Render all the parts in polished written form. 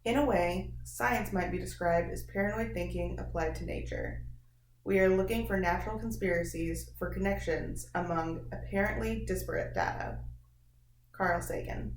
In a way, science might be described as paranoid thinking applied to nature. We are looking for natural conspiracies for connections among apparently disparate data. Carl Sagan.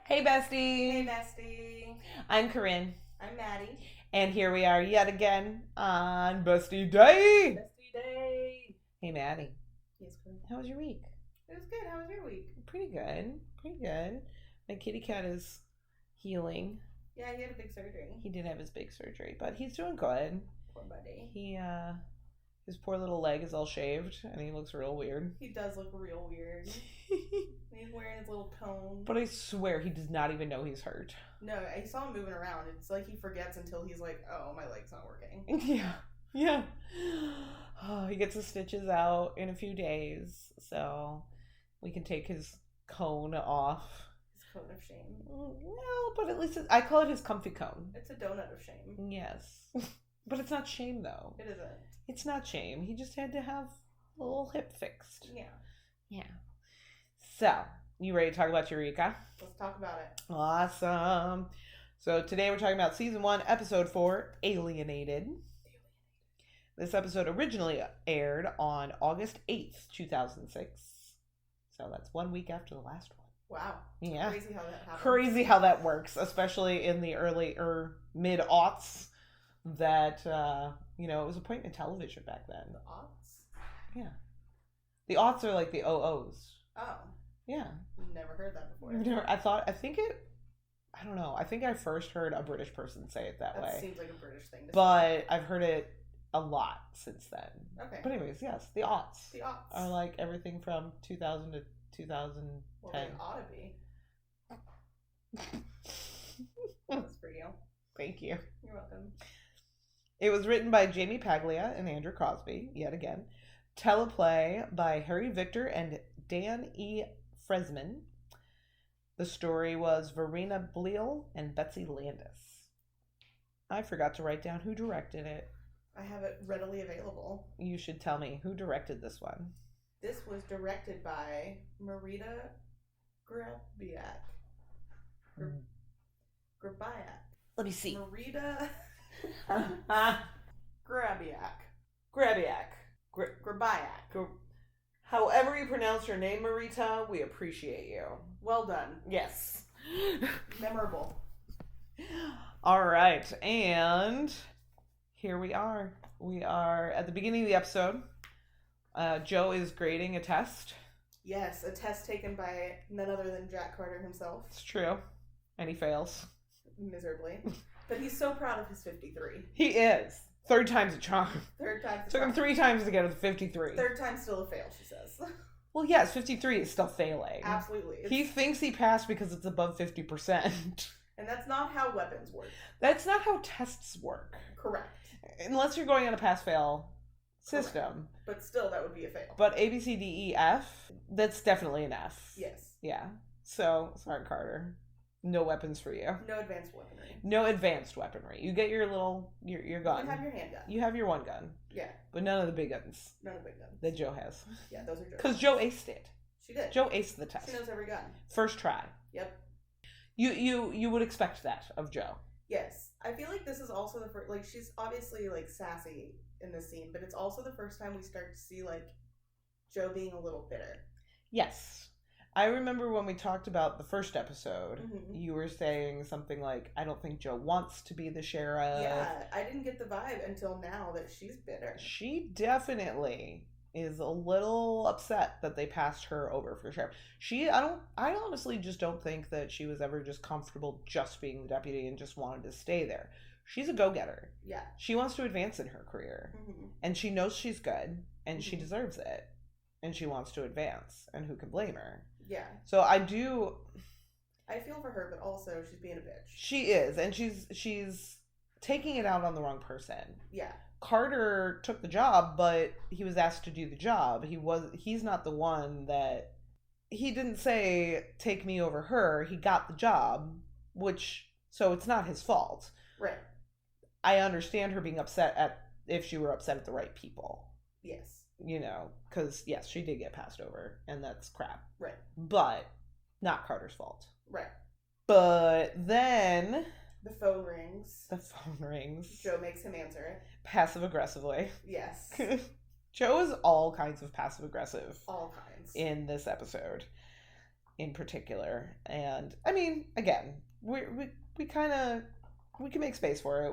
Hey, Hey, bestie. bestie. I'm Corinne, I'm Maddie. and here we are yet again on Bestie Day. Bestie Day. Hey, Maddie. Yes, Corinne. How was your week? It was good. How was your week? Pretty good. Pretty good. My kitty cat is healing. Yeah, he had a big surgery. He did have his big surgery, but he's doing good. Poor buddy. His poor little leg is all shaved, and he looks real weird. He does look real weird. He's wearing his little cone. But I swear he does not even know he's hurt. No, I saw him moving around. It's like he forgets until he's like, oh, my leg's not working. Yeah. Oh, he gets the stitches out in a few days, so we can take his cone off. His cone of shame. Well, but at least I call it his comfy cone. It's a donut of shame. Yes. But it's not shame, though. It isn't. It's not shame. He just had to have a little hip fixed. Yeah. So, you ready to talk about Eureka? Let's talk about it. Awesome. So, today we're talking about Season 1, Episode 4, Alienated. This episode originally aired on August 8th, 2006. So, that's 1 week after the last one. Wow. Yeah. Crazy how that happens. Crazy how that works, especially in the early or mid-aughts that, it was a point in television back then. The aughts? Yeah. The aughts are like the OOs. Oh. Yeah. Never heard that before. I don't know. I think I first heard a British person say it that way. That seems like a British thing to say. But I've heard it a lot since then. Okay. But anyways, yes, the aughts. The aughts. Are like everything from 2000 to 2010. Well, they ought to be. That's for you. Thank you. You're welcome. It was written by Jamie Paglia and Andrew Crosby, yet again. Teleplay by Harry Victor and Dan E. Fresman. The story was Verena Bleal and Betsy Landis. I forgot to write down who directed it. I have it readily available. You should tell me who directed this one. This was directed by Marita Grabiak. Grabiak. Let me see. Marita Grabiak. Grabiak. However you pronounce your name, Marita, we appreciate you. Well done. Yes. Memorable. All right, and here we are. We are at the beginning of the episode. Joe is grading a test. Yes, a test taken by none other than Jack Carter himself. It's true. And he fails. Miserably. But he's so proud of his 53. He is. Third time's a charm. Third time's a Took him 3 times to get to the 53. Third time's still a fail, she says. Well, yes, 53 is still failing. Absolutely. He thinks he passed because it's above 50%. And that's not how weapons work. That's not how tests work. Correct. Unless you're going on a pass-fail system. Correct. But still, that would be a fail. But A, B, C, D, E, F, that's definitely an F. Yes. Yeah. So, sorry, Carter. No weapons for you. No advanced weaponry. No advanced weaponry. You get your little, your gun. You have your handgun. You have your one gun. Yeah. But none of the big guns. None of the big guns. That Joe has. Yeah, those are Joe's. Because Joe aced it. She did. Joe aced the test. She knows every gun. First try. Yep. You would expect that of Joe. Yes. I feel like this is also the first, like, she's obviously, like, sassy in this scene, but it's also the first time we start to see, like, Joe being a little bitter. Yes. I remember when we talked about the first episode, Mm-hmm. you were saying something like, I don't think Joe wants to be the sheriff. Yeah, I didn't get the vibe until now that she's bitter. She definitely is a little upset that they passed her over for sheriff. I honestly just don't think that she was ever just comfortable just being the deputy and just wanted to stay there. She's a go-getter. Yeah. She wants to advance in her career. Mm-hmm. And she knows she's good and she deserves it. and she wants to advance, and who can blame her? Yeah. So I feel for her, but also she's being a bitch. She is, and she's taking it out on the wrong person. Yeah. Carter took the job, but he was asked to do the job. He's not the one that, he didn't say take me over her. He got the job, so it's not his fault. Right. I understand her being upset if she were upset at the right people. Yes. Because yes, she did get passed over, and that's crap. Right. But not Carter's fault. Right. But then the phone rings. Joe makes him answer it. Passive aggressively. Yes. Joe is all kinds of passive aggressive. All kinds. In this episode, in particular, and I mean, again, we can make space for it.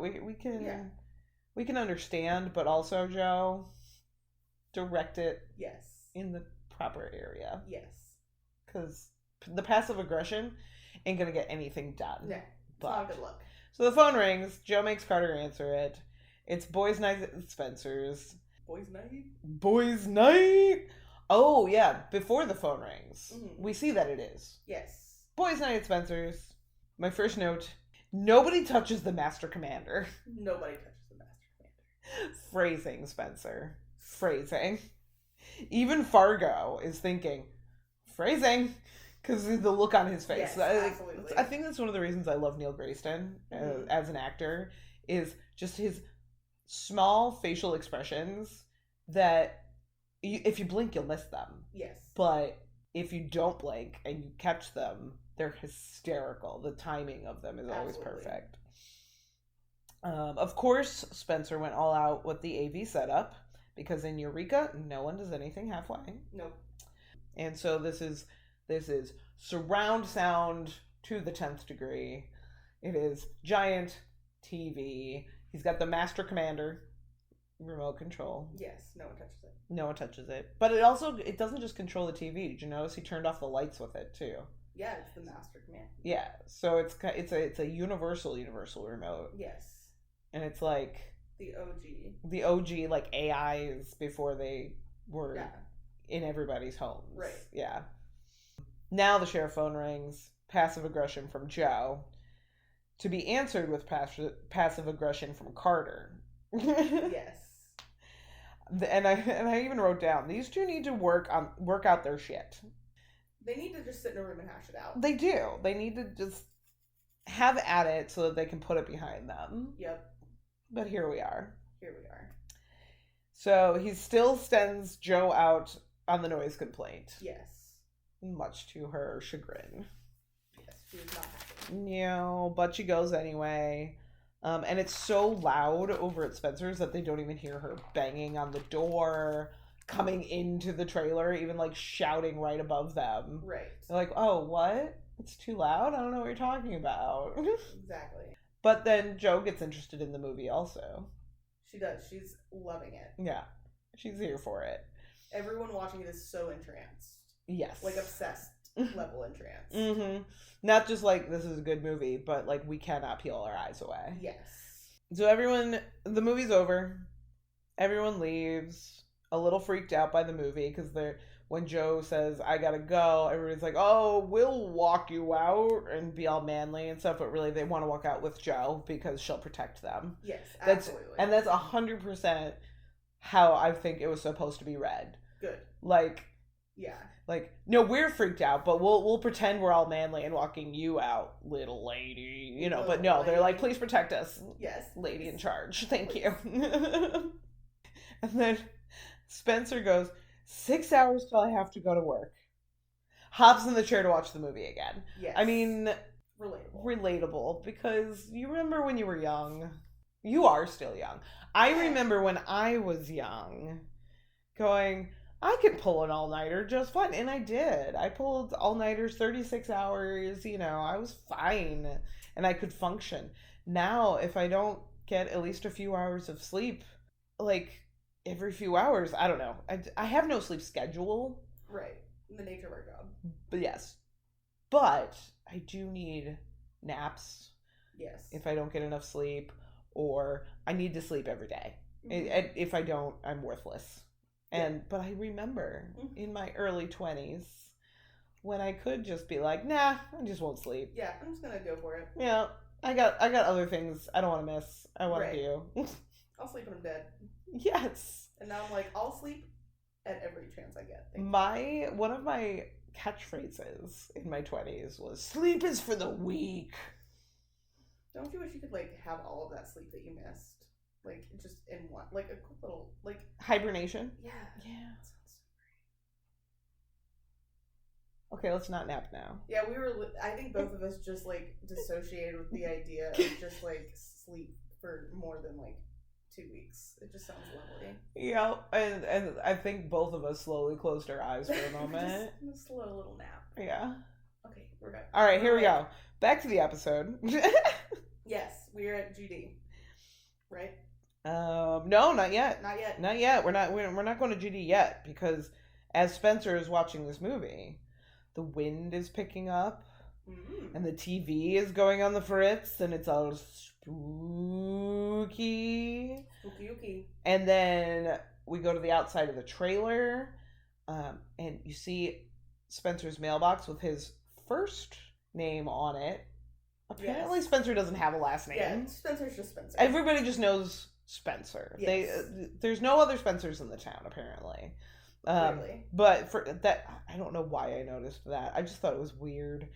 We can understand, but also, Joe, direct it. Yes. In the proper area. Yes. Because the passive aggression ain't gonna get anything done. No. It's not a good look. So the phone rings. Joe makes Carter answer it. It's boys' night at Spencer's. Boys' night? Oh, yeah. Before the phone rings, we see that it is. Yes. Boys' night at Spencer's. My first note, nobody touches the Master Commander. Nobody touches the Master Commander. Phrasing, Spencer. Phrasing. Even Fargo is thinking, phrasing. Because the look on his face. Yes, absolutely. I think that's one of the reasons I love Neil Grayston as an actor, is just his small facial expressions that if you blink, you'll miss them. Yes. But if you don't blink and you catch them, they're hysterical. The timing of them is always perfect. Of course, Spencer went all out with the AV setup, because in Eureka, no one does anything halfway. Nope. And so this is surround sound to the 10th degree. It is giant TV. He's got the Master Commander remote control. Yes, no one touches it. No one touches it. But it doesn't just control the TV. Did you notice he turned off the lights with it too? Yeah, it's the Master Commander. Yeah, so it's a universal remote. Yes. And it's like the OG like AIs before they were in everybody's homes. Right. Yeah. Now the sheriff phone rings. Passive aggression from Joe, to be answered with passive aggression from Carter. Yes. And I even wrote down, these two need to work out their shit. They need to just sit in a room and hash it out. They do. They need to just have at it so that they can put it behind them. Yep. But here we are. So he still sends Joe out on the noise complaint. Yes. Much to her chagrin. Yes, she was not happy. No, but she goes anyway. And it's so loud over at Spencer's that they don't even hear her banging on the door, coming into the trailer, even like shouting right above them. Right. They're like, oh, what? It's too loud? I don't know what you're talking about. Exactly. But then Joe gets interested in the movie also. She does. She's loving it. Yeah. She's here for it. Everyone watching it is so entranced. Yes. Like obsessed level entranced. Mm-hmm. Not just like, this is a good movie, but like, we cannot peel our eyes away. Yes. So the movie's over. Everyone leaves, a little freaked out by the movie, because when Joe says, I gotta go, everybody's like, oh, we'll walk you out and be all manly and stuff, but really they want to walk out with Joe because she'll protect them. Yes, absolutely. And that's 100% how I think it was supposed to be read. Good. Like, yeah. Like, no, we're freaked out, but we'll pretend we're all manly and walking you out, little lady. But no, they're like, please protect us. Yes. Lady in charge. Thank you. And then Spencer goes, 6 hours till I have to go to work. Hops in the chair to watch the movie again. Yes. I mean, relatable, because you remember when you were young. You are still young. I remember when I was young going, I could pull an all-nighter just fine. And I did. I pulled all-nighters 36 hours. I was fine. And I could function. Now, if I don't get at least a few hours of sleep, like every few hours, I don't know. I have no sleep schedule. Right. The nature of our job. But yes. But I do need naps. Yes. If I don't get enough sleep. Or I need to sleep every day. Mm-hmm. And if I don't, I'm worthless. But I remember in my early 20s when I could just be like, nah, I just won't sleep. Yeah, I'm just gonna go for it. Yeah, I got other things I don't want to miss. I want to do. I'll sleep when I'm dead. Yes. And now I'm like, I'll sleep at every chance I get. One of my catchphrases in my 20s was, sleep is for the weak. Don't you wish you could, like, have all of that sleep that you missed? Like, just in one, like, a quick little, like... Hibernation? Yeah. Yeah. That sounds so great. Okay, let's not nap now. Yeah, I think both of us just, like, dissociated with the idea of just, like, sleep for more than, like, 2 weeks. It just sounds lovely. Yeah, and I think both of us slowly closed our eyes for a moment. just a slow little nap. Yeah. Okay, we're back. All right, here we go. Back to the episode. Yes, we're at GD. Right? No, not yet. Not yet. Not yet. We're not going to GD yet, because as Spencer is watching this movie, the wind is picking up, and the TV is going on the fritz, and it's all spooky. Spooky. And then we go to the outside of the trailer, and you see Spencer's mailbox with his first name on it. Apparently, yes. Spencer doesn't have a last name. Yeah, Spencer's just Spencer. Everybody just knows Spencer. Yes. There's no other Spencers in the town, apparently. Really? But for that, I don't know why I noticed that. I just thought it was weird.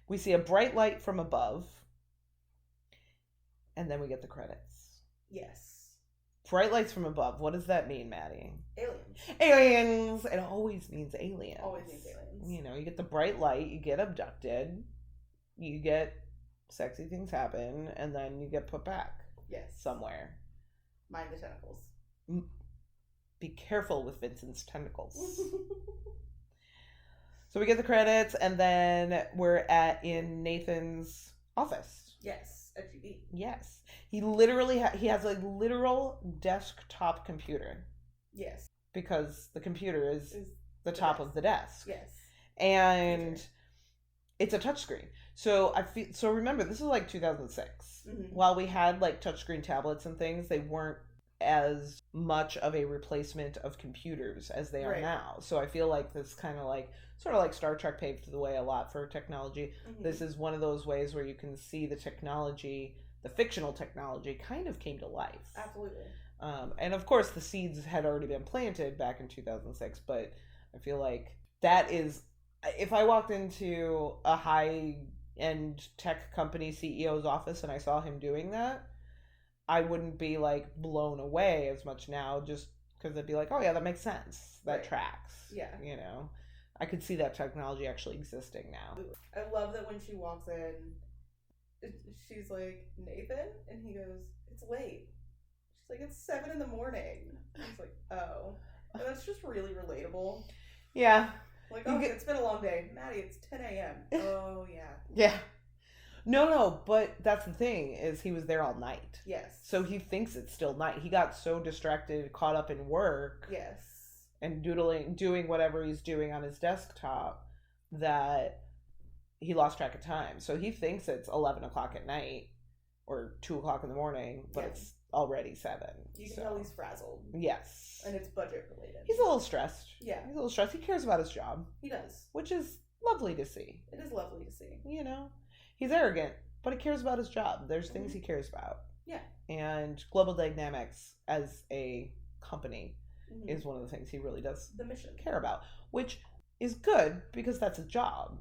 We see a bright light from above, and then we get the credits. Yes. Bright lights from above. What does that mean, Maddie? Aliens. Aliens! It always means aliens. Always means aliens. You know, you get the bright light, you get abducted, you get sexy things happen, and then you get put back. Yes. Somewhere. Mind the tentacles. Be careful with Vincent's tentacles. So we get the credits, and then we're in Nathan's office. Yes, at GD. Yes. He literally he has a literal desktop computer. Yes. Because the computer is the top of the desk. Yes. And it's a touchscreen. So remember, this is like 2006. Mm-hmm. While we had like touchscreen tablets and things, they weren't as much of a replacement of computers as they are now. So I feel like this kind of like, sort of like Star Trek paved the way a lot for technology. Mm-hmm. This is one of those ways where you can see the technology, the fictional technology, kind of came to life. Absolutely. And of course the seeds had already been planted back in 2006, but I feel like that is, if I walked into a high-end tech company CEO's office and I saw him doing that, I wouldn't be like blown away as much now, just because I'd be like, oh yeah, that makes sense. That tracks. Yeah. You know, I could see that technology actually existing now. I love that when she walks in, she's like, Nathan? And he goes, it's late. She's like, it's 7 a.m. He's like, oh. And that's just really relatable. Yeah. Like, oh, it's been a long day. Maddie, it's 10 a.m. Oh, yeah. Yeah. No, but that's the thing, is he was there all night. Yes. So he thinks it's still night. He got so distracted, caught up in work. Yes. And doing whatever he's doing on his desktop, that he lost track of time. So he thinks it's 11 o'clock at night or 2 o'clock in the morning, but it's already 7. You can tell he's frazzled. Yes. And it's budget related. He's a little stressed. Yeah. He's a little stressed. He cares about his job. He does. Which is lovely to see. It is lovely to see. You know? He's arrogant, but he cares about his job. There's things he cares about. Yeah. And Global Dynamics as a company is one of the things he really does care about, which is good because that's his job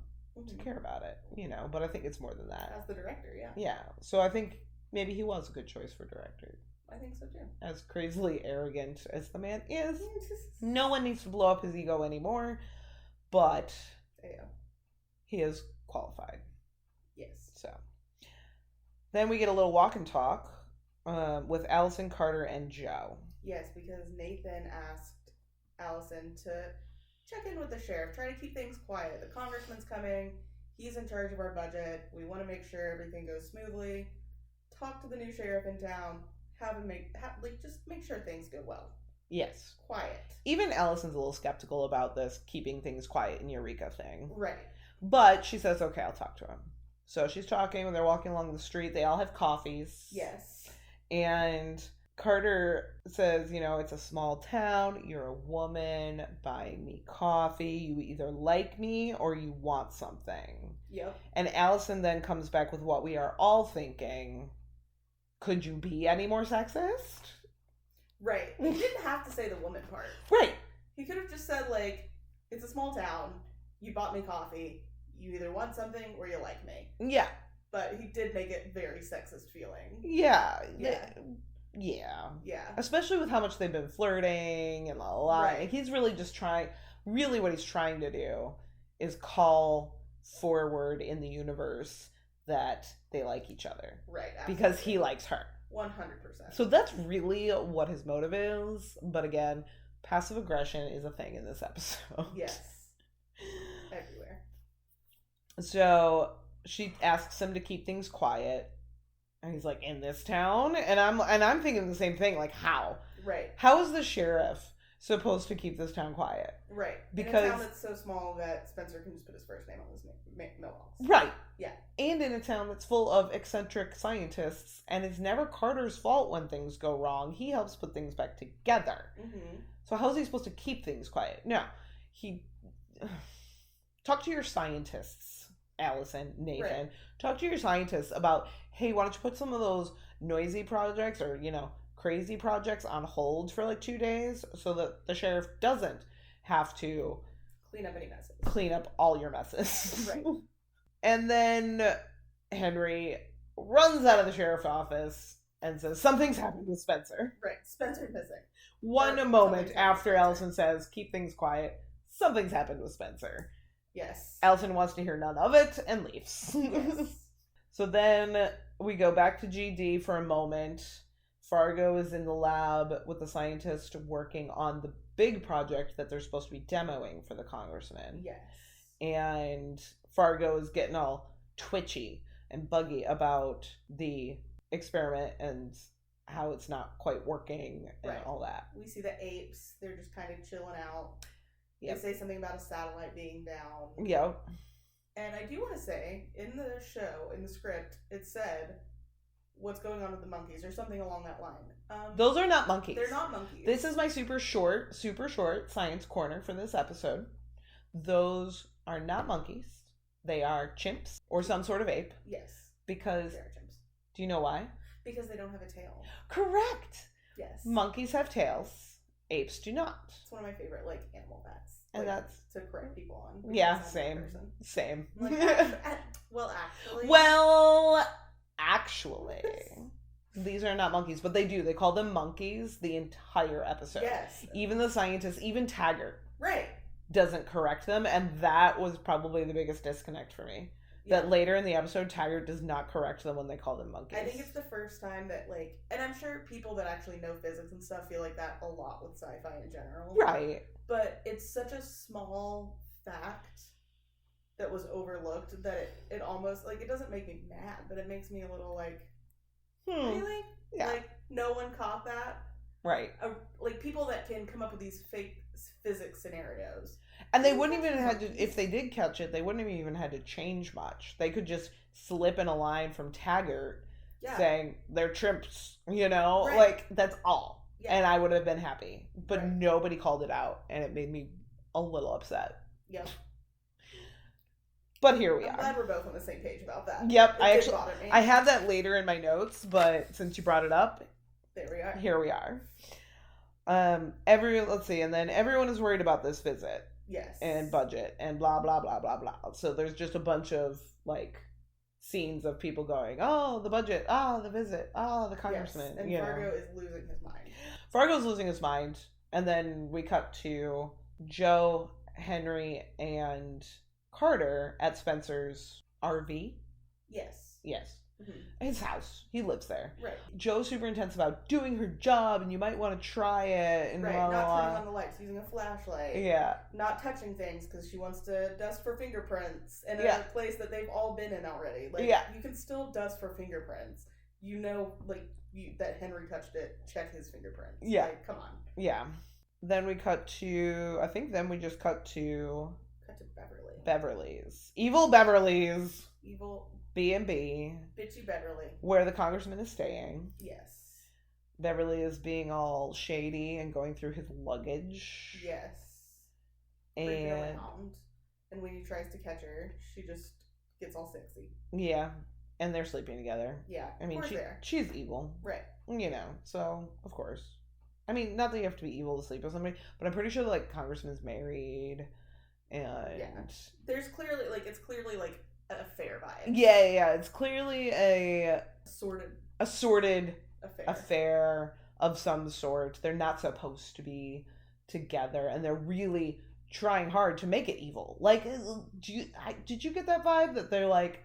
to care about it, you know, but I think it's more than that. As the director, yeah. Yeah. So I think maybe he was a good choice for director. I think so too. As crazily arrogant as the man is, no one needs to blow up his ego anymore, but he is qualified. Yes. So then we get a little walk and talk with Allison, Carter, and Joe. Yes, because Nathan asked Allison to check in with the sheriff, try to keep things quiet. The congressman's coming. He's in charge of our budget. We want to make sure everything goes smoothly. Talk to the new sheriff in town. Just make sure things go well. Yes. Quiet. Even Allison's a little skeptical about this keeping things quiet in Eureka thing. Right. But she says, okay, I'll talk to him. So she's talking when they're walking along the street. They all have coffees. Yes. And Carter says, it's a small town. You're a woman. Buy me coffee. You either like me or you want something. Yep. And Allison then comes back with what we are all thinking. Could you be any more sexist? Right. He didn't have to say the woman part. Right. He could have just said, like, it's a small town. You bought me coffee. You either want something or you like me. Yeah. But he did make it very sexist feeling. Yeah. Yeah. Yeah. Yeah. Especially with how much they've been flirting and la la la. Right. He's really just really what he's trying to do is call forward in the universe that they like each other. Right. Absolutely. Because he likes her. 100%. So that's really what his motive is. But again, passive aggression is a thing in this episode. Yes. Everywhere. So she asks him to keep things quiet. And he's like, in this town? And I'm thinking the same thing, like, how? Right. How is the sheriff supposed to keep this town quiet? Right. Because in a town that's so small that Spencer can just put his first name on his mailbox. Right. Yeah. And in a town that's full of eccentric scientists, and it's never Carter's fault when things go wrong. He helps put things back together. Mm-hmm. So how is he supposed to keep things quiet? No. Talk to your scientists, Allison, Nathan. Right. Talk to your scientists about, hey, why don't you put some of those noisy projects or, crazy projects on hold for like 2 days so that the sheriff doesn't have to clean up any messes. Clean up all your messes. Right. And then Henry runs out of the sheriff's office and says, something's happened with Spencer. Right. Spencer's missing. One moment after Allison says, keep things quiet, something's happened with Spencer. Yes. Allison wants to hear none of it and leaves. Yes. So then we go back to GD for a moment. Fargo is in the lab with the scientist working on the big project that they're supposed to be demoing for the congressman. Yes. And Fargo is getting all twitchy and buggy about the experiment and how it's not quite working and all that. We see the apes. They're just kind of chilling out. Yep. They say something about a satellite being down. Yep. And I do want to say, in the show, in the script, it said what's going on with the monkeys or something along that line. Those are not monkeys. They're not monkeys. This is my super short science corner for this episode. Those are not monkeys. They are chimps or some sort of ape. Yes. Because, they are chimps. Do you know why? Because they don't have a tail. Correct. Yes. Monkeys have tails. Apes do not. It's one of my favorite, animal facts. And that's to correct people on. Yeah, same. Same. Actually, these are not monkeys, but they call them monkeys the entire episode. Yes. Even the scientists, even Taggart. Right. Doesn't correct them, and that was probably the biggest disconnect for me. Yeah. That later in the episode, Taggart does not correct them when they call them monkeys. I think it's the first time that, and I'm sure people that actually know physics and stuff feel like that a lot with sci-fi in general. Right. But it's such a small fact that was overlooked that it almost, it doesn't make me mad, but it makes me a little really? Yeah. No one caught that? Right. People that can come up with these fake physics scenarios. And they wouldn't even have to, if they did catch it, they wouldn't have even had to change much. They could just slip in a line from Taggart saying they're chimps, Right. That's all. Yeah. And I would have been happy. But nobody called it out, and it made me a little upset. Yep. But here we are. I'm glad we're both on the same page about that. Yep. I have that later in my notes, but since you brought it up, there we are. Here we are. Let's see, and then everyone is worried about this visit. Yes. And budget and blah blah blah blah blah. So there's just a bunch of scenes of people going, oh, the budget, oh, the visit, oh, the congressman. Yes. And Fargo is losing his mind. Fargo's losing his mind, and then we cut to Joe, Henry, and Carter at Spencer's RV. Yes. Yes. Mm-hmm. His house. He lives there. Right. Joe's super intense about doing her job, and you might want to try it. And right. Not turning on the lights, using a flashlight. Yeah. Not touching things because she wants to dust for fingerprints in a place that they've all been in already. You can still dust for fingerprints. That Henry touched it. Check his fingerprints. Yeah. Come on. Yeah. Then we cut to. Cut to Beverly. Beverly's. Evil Beverly's. Evil. B&B. Bitchy Beverly. Where the congressman is staying. Yes. Beverly is being all shady and going through his luggage. Yes. Creeping And around. And when he tries to catch her, she just gets all sexy. yeah. And they're sleeping together. Yeah. I mean, she's evil. Right. You know, so, of course. I mean, not that you have to be evil to sleep with somebody, but I'm pretty sure, like, Congressman's married. And... yeah. There's clearly, like, it's clearly, like, an affair vibe. Yeah. It's clearly a sordid affair of some sort. They're not supposed to be together, and they're really trying hard to make it evil. Like, did you get that vibe that they're, like,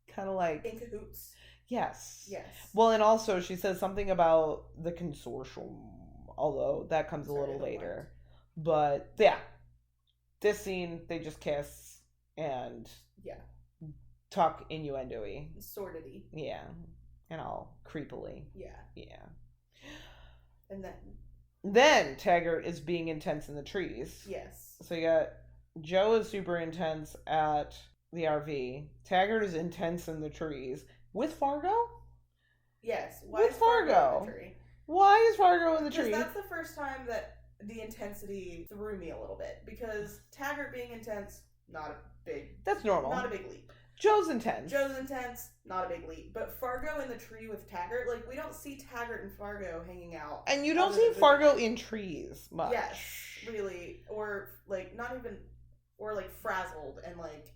kind of like... in cahoots? Yes. Yes. Well, and also she says something about the consortium, although that comes a little later. But, yeah. This scene, they just kiss and... yeah. Talk innuendo-y. Sordid-y. Yeah. And all creepily. Yeah. Yeah. And then Taggart is being intense in the trees. Yes. So you got Joe is super intense at the RV. Taggart is intense in the trees. With Fargo? Yes. Why is Fargo in the tree? Why is Fargo in the tree? Because that's the first time that the intensity threw me a little bit. Because Taggart being intense, that's normal. Not a big leap. Joe's intense, not a big leap. But Fargo in the tree with Taggart, like, we don't see Taggart and Fargo hanging out. And you don't see Fargo in trees much. Yes, really. Or, like, not even, or, like, frazzled and, like,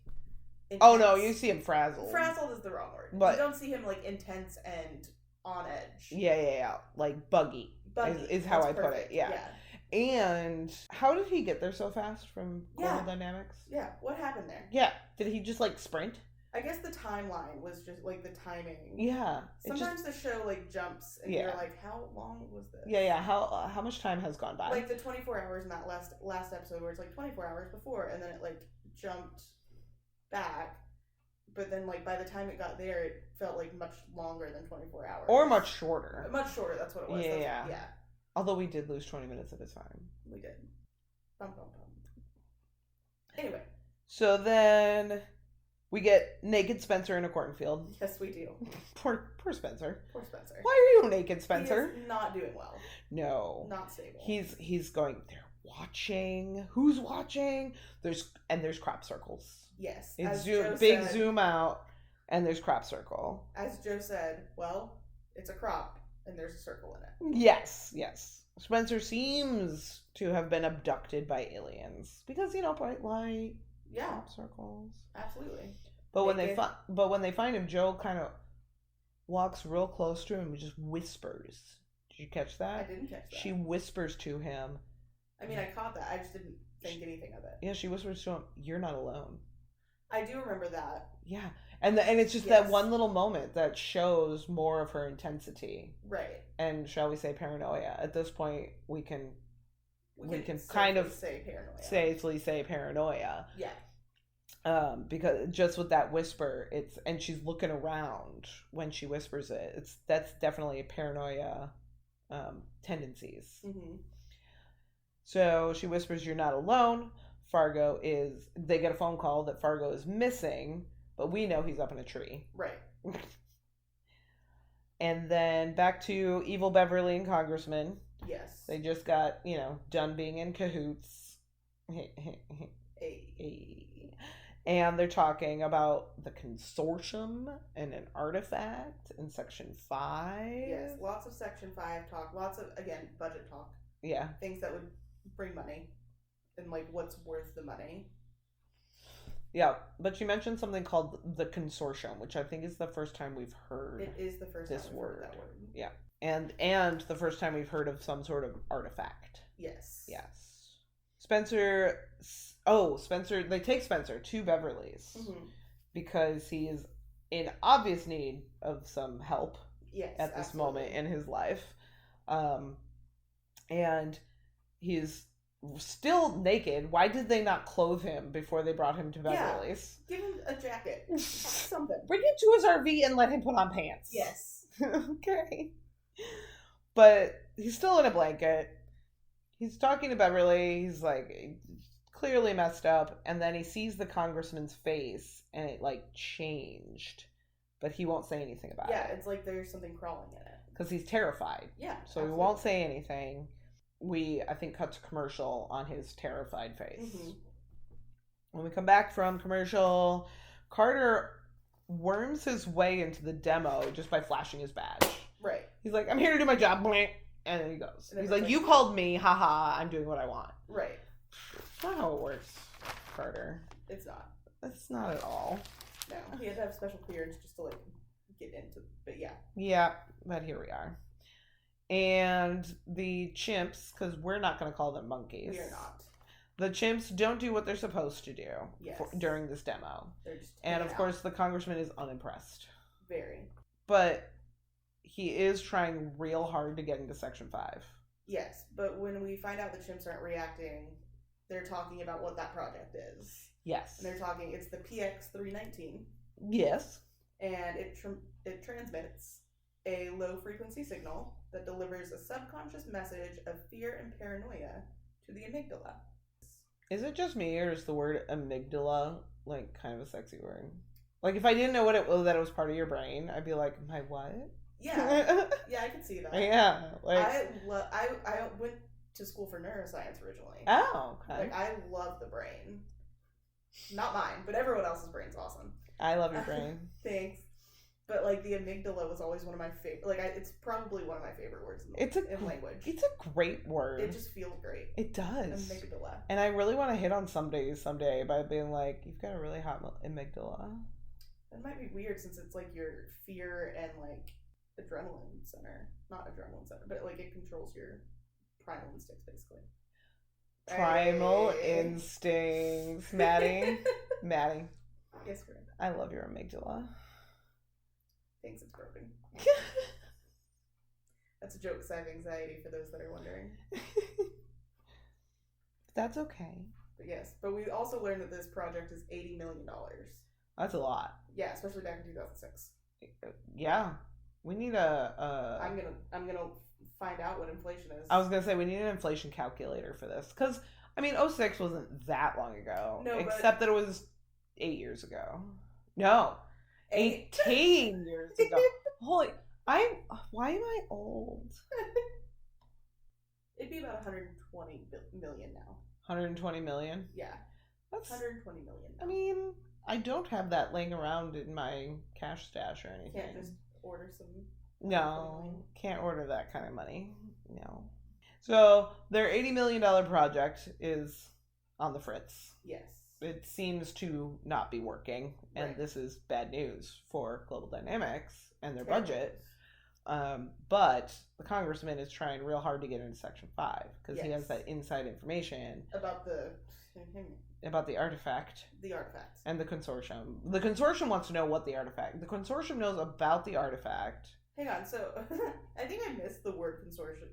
intense. Oh, no, you see him frazzled. Frazzled is the wrong word. But you don't see him, like, intense and on edge. Yeah. Like, buggy is how I put it. Yeah. And how did he get there so fast from Global Dynamics? Yeah, what happened there? Yeah, did he just, like, sprint? I guess the timeline was just, like, the timing. Yeah. Sometimes the show, like, jumps, and you're like, how long was this? Yeah, how much time has gone by? Like, the 24 hours in that last episode where it's, like, 24 hours before, and then it, like, jumped back. But then, like, by the time it got there, it felt, like, much longer than 24 hours. Or much shorter. Much shorter, that's what it was. Yeah. Although we did lose 20 minutes of his time. We did. Bum. Anyway. So then we get naked Spencer in a cornfield. Yes, we do. Poor Spencer. Poor Spencer. Why are you naked, Spencer? He is not doing well. No. Not stable. He's going, they're watching. Who's watching? There's crop circles. Yes. It's zoom out, and there's crop circle. As Joe said, well, it's a crop, and there's a circle in it. Yes. Spencer seems to have been abducted by aliens because, bright light, crop circles. Absolutely. But when they find him, Joe kind of walks real close to him and just whispers. Did you catch that? I didn't catch that. She whispers to him. I mean, I caught that. I just didn't think anything of it. Yeah, she whispers to him, "You're not alone." I do remember that. Yeah. And it's just that one little moment that shows more of her intensity. Right. And shall we say paranoia. At this point, we can kind of safely say paranoia. Yeah. Because just with that whisper, and she's looking around when she whispers it. That's definitely a paranoia tendencies. Mm-hmm. So she whispers, "You're not alone." They get a phone call that Fargo is missing, but we know he's up in a tree. Right. And then back to evil Beverly and Congressman. Yes. They just got, done being in cahoots. And they're talking about the consortium and an artifact in Section 5. Yes, lots of Section 5 talk. Lots of, again, budget talk. Yeah. Things that would bring money. And, like, what's worth the money. Yeah, but you mentioned something called the consortium, which I think is the first time we've heard. It is the first time we've heard that word. Yeah, and the first time we've heard of some sort of artifact. Yes. Spencer. They take Spencer to Beverly's because he is in obvious need of some help. Yes, at this moment in his life, and he's still naked. Why did they not clothe him before they brought him to Beverly's? Give him a jacket. Something. Bring him to his RV and let him put on pants. Yes. Okay. But he's still in a blanket. He's talking to Beverly. He's like clearly messed up. And then he sees the congressman's face and it like changed. But he won't say anything about it. Yeah, it's like there's something crawling in it. because he's terrified. Yeah. So absolutely. he won't say anything. I think, cut to commercial on his terrified face. Mm-hmm. When we come back from commercial, Carter worms his way into the demo just by flashing his badge. Right. He's like, I'm here to do my job, and then he goes. He's like, you called me, haha, I'm doing what I want. Right. That's not how it works, Carter. It's not. It's not at all. No. He had to have special clearance just to, like, get into, but yeah. Yeah, but here we are. And the chimps, because we're not going to call them monkeys. We are not. The chimps don't do what they're supposed to do during this demo. They're just and of course, the congressman is unimpressed. Very. But he is trying real hard to get into Section 5. Yes, but when we find out the chimps aren't reacting, they're talking about what that project is. Yes. And they're talking, it's the PX319. Yes. And it transmits a low-frequency signal that delivers a subconscious message of fear and paranoia to the amygdala. Is it just me, or is the word amygdala, like, kind of a sexy word? Like, if I didn't know what it was, that it was part of your brain, I'd be like, my what? Yeah. Yeah, I could see that. Yeah. Like, I went to school for neuroscience originally. Oh, okay. Like, I love the brain. Not mine, but everyone else's brain's awesome. I love your brain. Thanks. But, like, the amygdala was always one of my favorite... Like, it's probably one of my favorite words in language. It's a great word. It just feels great. It does. Amygdala. And I really want to hit on someday by being like, you've got a really hot amygdala. That might be weird since it's, like, your fear and, like, adrenaline center. Not adrenaline center, but, like, it controls your primal instincts, basically. Primal instincts. Maddie. Maddie. Yes, friend. I love your amygdala. Thinks it's broken. That's a joke because I have anxiety, for those that are wondering. That's okay. But yes, but we also learned that this project is $80 million. That's a lot. Yeah, especially back in 2006. Yeah, we need a. I'm gonna find out what inflation is. I was gonna say we need an inflation calculator for this because I mean 06 wasn't that long ago. No, except that it was 8 years ago. No. 18 years ago. Holy, why am I old? It'd be about 120 million now. 120 million? Yeah. That's 120 million now. I mean, I don't have that laying around in my cash stash or anything. Can't just order some. No, can't order that kind of money. No. So their $80 million project is on the fritz. Yes. It seems to not be working, and right. This is bad news for Global Dynamics and their budget. But the congressman is trying real hard to get into Section 5 because he has that inside information about the artifact. The artifact. And the consortium. The consortium wants to know what the artifact. The consortium knows about the artifact. Hang on, so I think I missed the word consortium.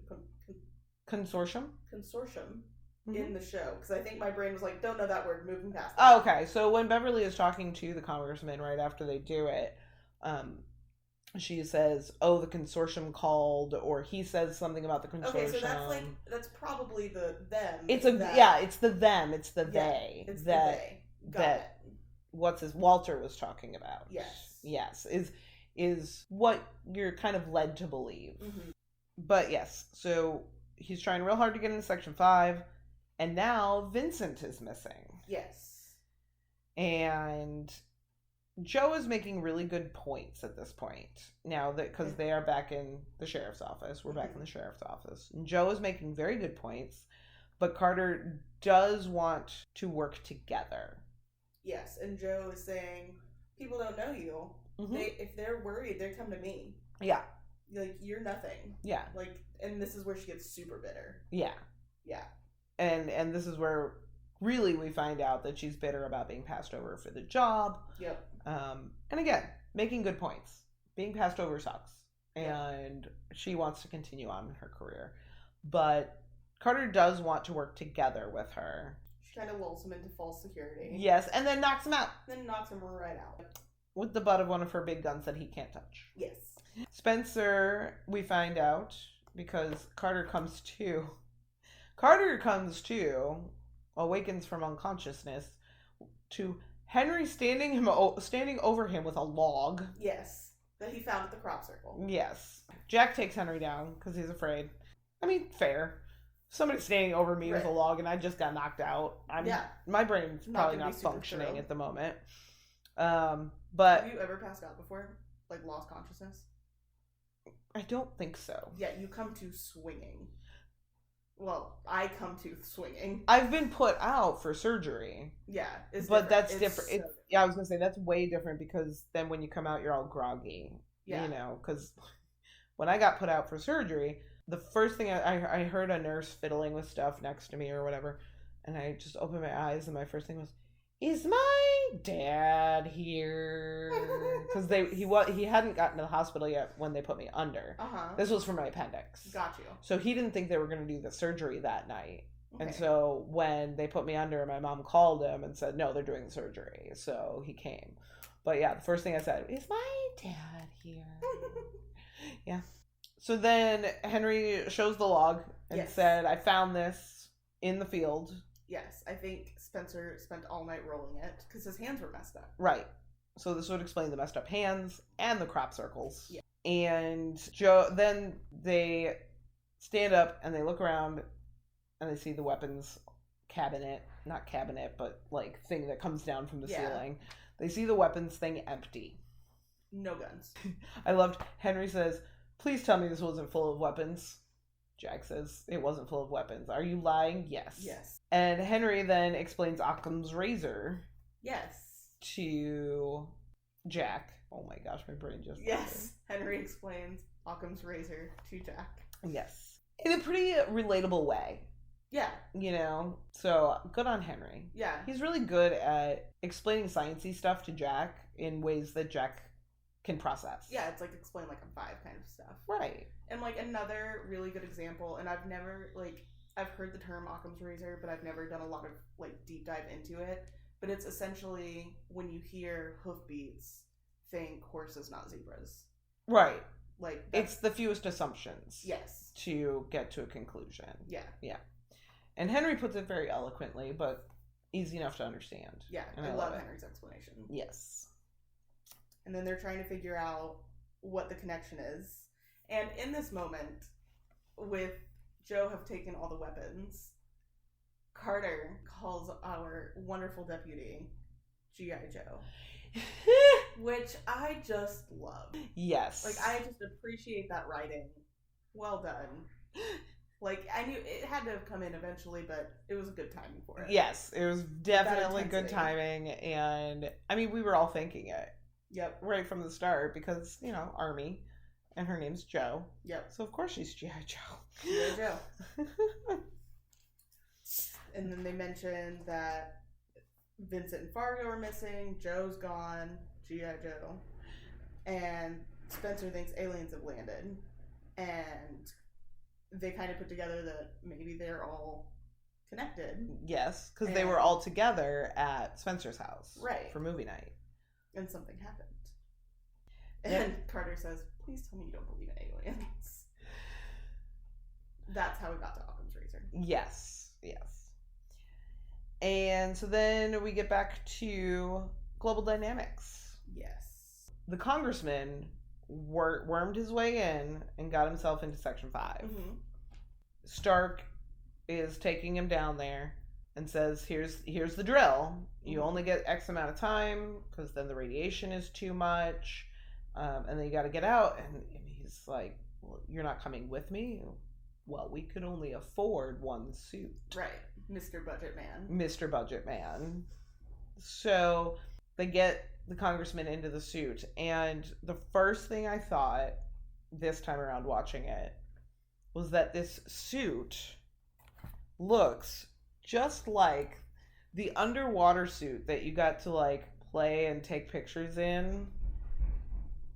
Consortium? Consortium. Mm-hmm. In the show, because I think my brain was like, don't know that word, moving past it. Oh, okay, so when Beverly is talking to the congressman right after they do it, she says, oh, the consortium called, or he says something about the consortium. Okay, so that's probably the them. It's the them, it's the they. It's the they. Walter was talking about. Yes, is what you're kind of led to believe. Mm-hmm. But yes, so he's trying real hard to get into Section 5. And now Vincent is missing. Yes. And Joe is making really good points at this point. Now that because they are back in the sheriff's office. We're back in the sheriff's office. And Joe is making very good points. But Carter does want to work together. Yes. And Joe is saying, people don't know you. Mm-hmm. If they're worried, they come to me. Yeah. Like, you're nothing. Yeah. Like, and this is where she gets super bitter. Yeah. Yeah. And this is where really we find out that she's bitter about being passed over for the job. Yep. And again, making good points. Being passed over sucks. And she wants to continue on in her career. But Carter does want to work together with her. She kind of lulls him into false security. Yes, and then knocks him out. Then knocks him right out. With the butt of one of her big guns that he can't touch. Yes. Spencer, we find out, because Carter comes to, awakens from unconsciousness, to Henry standing over him with a log. Yes. That he found at the crop circle. Yes. Jack takes Henry down because he's afraid. I mean, fair. Somebody's standing over me with a log and I just got knocked out. My brain's probably not functioning at the moment. But have you ever passed out before? Like lost consciousness? I don't think so. Yeah, you come to swinging. Well, I come to swinging. I've been put out for surgery. Yeah, but that's different. I was gonna say that's way different because then when you come out, you're all groggy. Yeah, because when I got put out for surgery, the first thing I heard a nurse fiddling with stuff next to me or whatever, and I just opened my eyes and my first thing was, "Is my dad here?" Because he hadn't gotten to the hospital yet when they put me under. This was for my appendix. Got you. So he didn't think they were going to do the surgery that night. Okay. And so when they put me under, my mom called him and said, "No, they're doing the surgery." So he came. But yeah, the first thing I said, "Is my dad here?" Yeah. So then Henry shows the log and said, "I found this in the field." Yes, I think Spencer spent all night rolling it because his hands were messed up. Right. So this would explain the messed up hands and the crop circles. Yeah. And Joe, then they stand up and they look around and they see the weapons cabinet, not cabinet, but like thing that comes down from the ceiling. They see the weapons thing empty. No guns. I loved, Henry says, "Please tell me this wasn't full of weapons." Jack says, "It wasn't full of weapons. Are you lying?" "Yes." Yes. And Henry then explains Occam's razor. Yes. To Jack. Oh my gosh, my brain just... Yes. Henry explains Occam's razor to Jack. Yes. In a pretty relatable way. Yeah. So good on Henry. Yeah. He's really good at explaining sciencey stuff to Jack in ways that Jack can process. Yeah, it's like explain like a vibe kind of stuff. Right. And like another really good example, and I've never I've heard the term Occam's razor, but I've never done a lot of like deep dive into it. But it's essentially when you hear hoofbeats, think horses, not zebras. Right. Like it's the fewest assumptions. Yes. To get to a conclusion. Yeah. Yeah. And Henry puts it very eloquently, but easy enough to understand. Yeah, and I love Henry's explanation. Yes. And then they're trying to figure out what the connection is. And in this moment, with Joe have taken all the weapons, Carter calls our wonderful deputy G.I. Joe. Which I just love. Yes. Like, I just appreciate that writing. Well done. Like, I knew it had to have come in eventually, but it was a good timing for it. Yes, it was definitely good timing. And, I mean, we were all thinking it. Yep. Right from the start because, Army. And her name's Joe. Yep. So, of course, she's G.I. Joe. G.I. Joe. And then they mentioned that Vincent and Fargo are missing. Joe's gone. G.I. Joe. And Spencer thinks aliens have landed. And they kind of put together that maybe they're all connected. Yes, because they were all together at Spencer's house. Right. For movie night. And something happened. And Carter says, "Please tell me you don't believe in aliens." That's how we got to Occam's razor. Yes. And so then we get back to global dynamics. Yes. The congressman wormed his way in and got himself into Section 5. Mm-hmm. Stark is taking him down there and says, here's the drill. You only get X amount of time because then the radiation is too much. And then you got to get out. And he's like, "Well, you're not coming with me?" "Well, we could only afford one suit." Right. Mr. Budget Man. Mr. Budget Man. So they get the congressman into the suit. And the first thing I thought this time around watching it was that this suit looks just like the underwater suit that you got to like play and take pictures in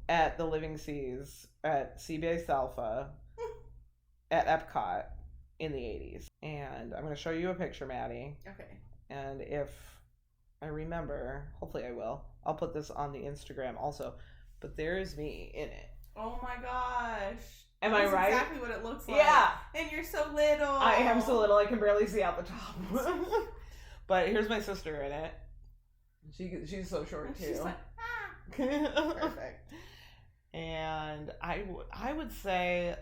at the Living Seas at Sea Base Alpha at Epcot in the 80s. And I'm going to show you a picture, Maddie. Okay. And if I remember, hopefully I will, I'll put this on the Instagram also. But there's me in it. Oh my gosh. Am I right? That's exactly what it looks like. Yeah. And you're so little. I am so little, I can barely see out the top. But here's my sister in it. She's so short too. She's like, ah. Perfect. And I would say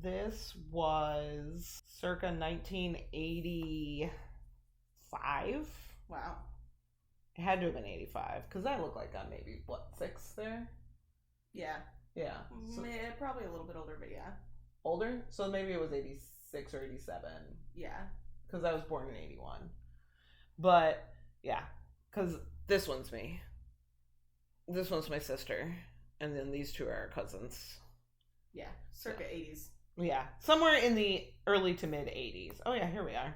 this was circa 1985. Wow. It had to have been 85 because I look like I'm maybe, what, 6 there? Yeah. Yeah. So, Probably a little bit older, but yeah. older? So maybe it was 86 or 87. Yeah. Because I was born in 81. But, yeah. Because this one's me. This one's my sister. And then these two are our cousins. Yeah. Circa 80s. Yeah. Somewhere in the early to mid 80s. Oh, yeah, here we are.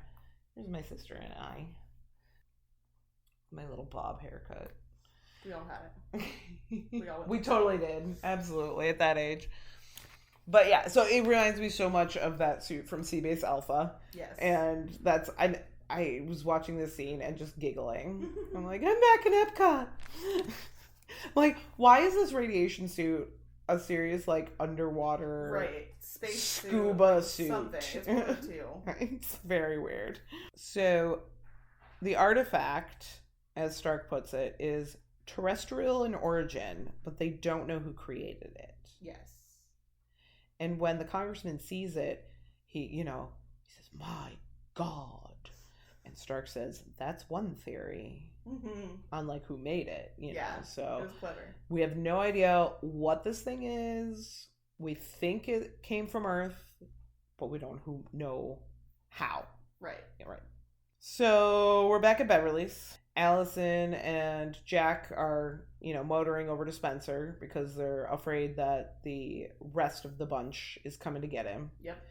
Here's my sister and I. My little bob haircut. We all had it. We totally did. Absolutely. At that age. But yeah, so it reminds me so much of that suit from Seabase Alpha. Yes. And that's... I was watching this scene and just giggling. I'm like, I'm back in Epcot. Like, why is this radiation suit a serious, like, underwater... Right. Space scuba suit. Something. It's one of two. It's very weird. So, the artifact, as Stark puts it, is terrestrial in origin, but they don't know who created it. Yes. And when the congressman sees it, he says, my God. And Stark says, that's one theory. Mm-hmm. On, like, who made it, you know. So, it was clever. We have no idea what this thing is. We think it came from Earth, but we don't know how. Right. Yeah, right. So, we're back at Beverly's. Allison and Jack are, motoring over to Spencer because they're afraid that the rest of the bunch is coming to get him. Yep.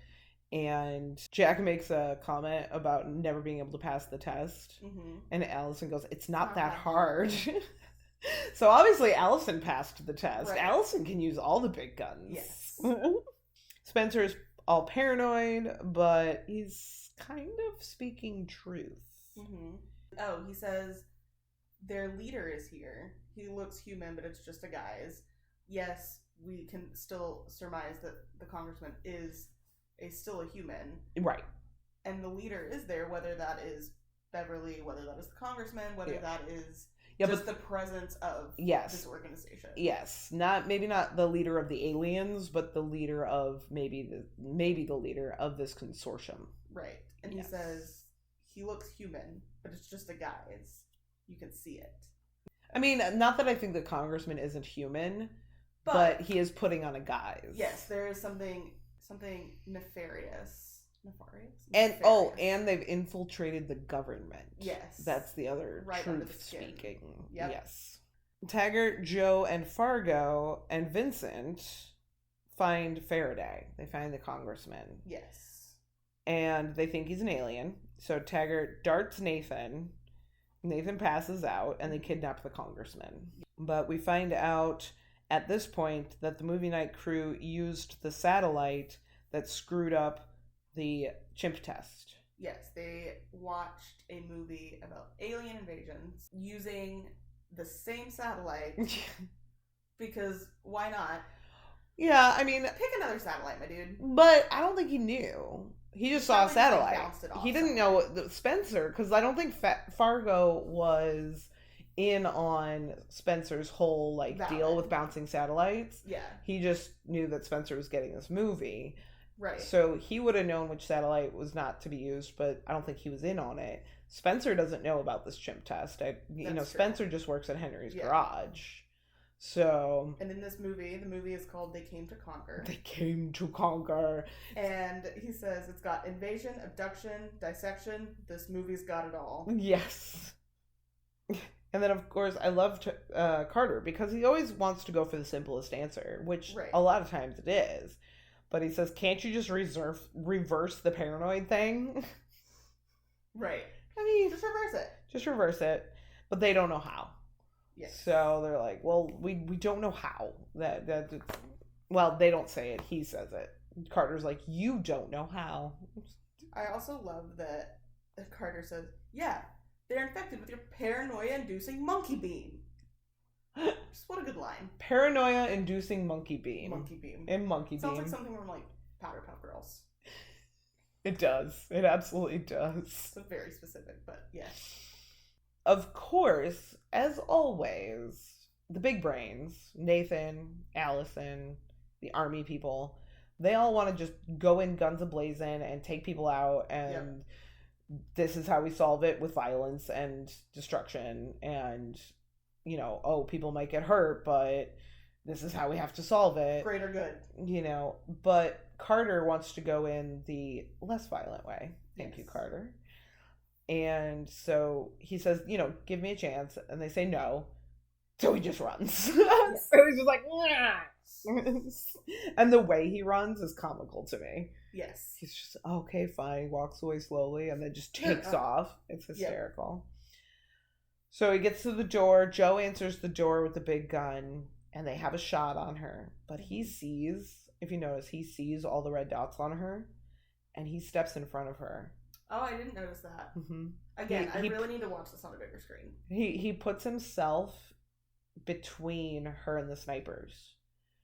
And Jack makes a comment about never being able to pass the test. Mm-hmm. And Allison goes, it's not that hard. So obviously Allison passed the test. Right. Allison can use all the big guns. Yes. Spencer's all paranoid, but he's kind of speaking truth. Mm-hmm. Oh, he says their leader is here. He looks human, but it's just a guise. Yes, we can still surmise that the congressman is still a human. Right. And the leader is there, whether that is Beverly, whether that is the congressman, whether that is just the presence of this organization. Yes. Maybe not the leader of the aliens, but the leader of maybe the leader of this consortium. Right. And he says he looks human, but it's just a guise. You can see it. I mean, not that I think the congressman isn't human, but he is putting on a guise. Yes, there is something nefarious. And they've infiltrated the government. Yes. That's the other truth speaking. Yep. Yes. Taggart, Joe, and Fargo and Vincent find Faraday. They find the congressman. Yes. And they think he's an alien. So Taggart darts Nathan. Nathan passes out and they kidnap the congressman. But we find out at this point that the movie night crew used the satellite that screwed up the chimp test. Yes, they watched a movie about alien invasions using the same satellite because why not? Yeah, I mean... Pick another satellite, my dude. But I don't think he knew. He just saw a satellite. He didn't know Spencer, because I don't think Fargo was in on Spencer's whole deal with bouncing satellites. Yeah. He just knew that Spencer was getting this movie. Right. So he would have known which satellite was not to be used, but I don't think he was in on it. Spencer doesn't know about this chimp test. Spencer just works at Henry's garage. So... And in this movie, the movie is called They Came to Conquer. They Came to Conquer. And he says it's got invasion, abduction, dissection. This movie's got it all. Yes. And then, of course, I loved Carter because he always wants to go for the simplest answer, which a lot of times it is. But he says, can't you just reverse the paranoid thing? Right. I mean... Just reverse it. Just reverse it. But they don't know how. Yes. So they're like, well, we don't know how. Well, they don't say it. He says it. Carter's like, you don't know how. I also love that Carter says, yeah, they're infected with your paranoia-inducing monkey beam. Just what a good line. Paranoia-inducing monkey beam. Monkey beam. And monkey beam. Sounds like something from, Powderpuff Girls. It does. It absolutely does. It's very specific, but yeah. Of course, as always, the big brains, Nathan, Allison, the army people, they all want to just go in guns a-blazing and take people out, and this is how we solve it, with violence and destruction, and, you know, oh, people might get hurt, but this is how we have to solve it. Greater good. You know, but Carter wants to go in the less violent way. Thank you, Carter. And so he says, you know, give me a chance. And they say no. So he just runs. So he's just like, and the way he runs is comical to me. Yes. He's just, okay, fine. He walks away slowly and then just takes off. It's hysterical. So he gets to the door. Joe answers the door with the big gun, and they have a shot on her. But he sees, if you notice, he sees all the red dots on her, and he steps in front of her. Oh, I didn't notice that. Mm-hmm. Again, I really need to watch this on a bigger screen. He puts himself between her and the snipers.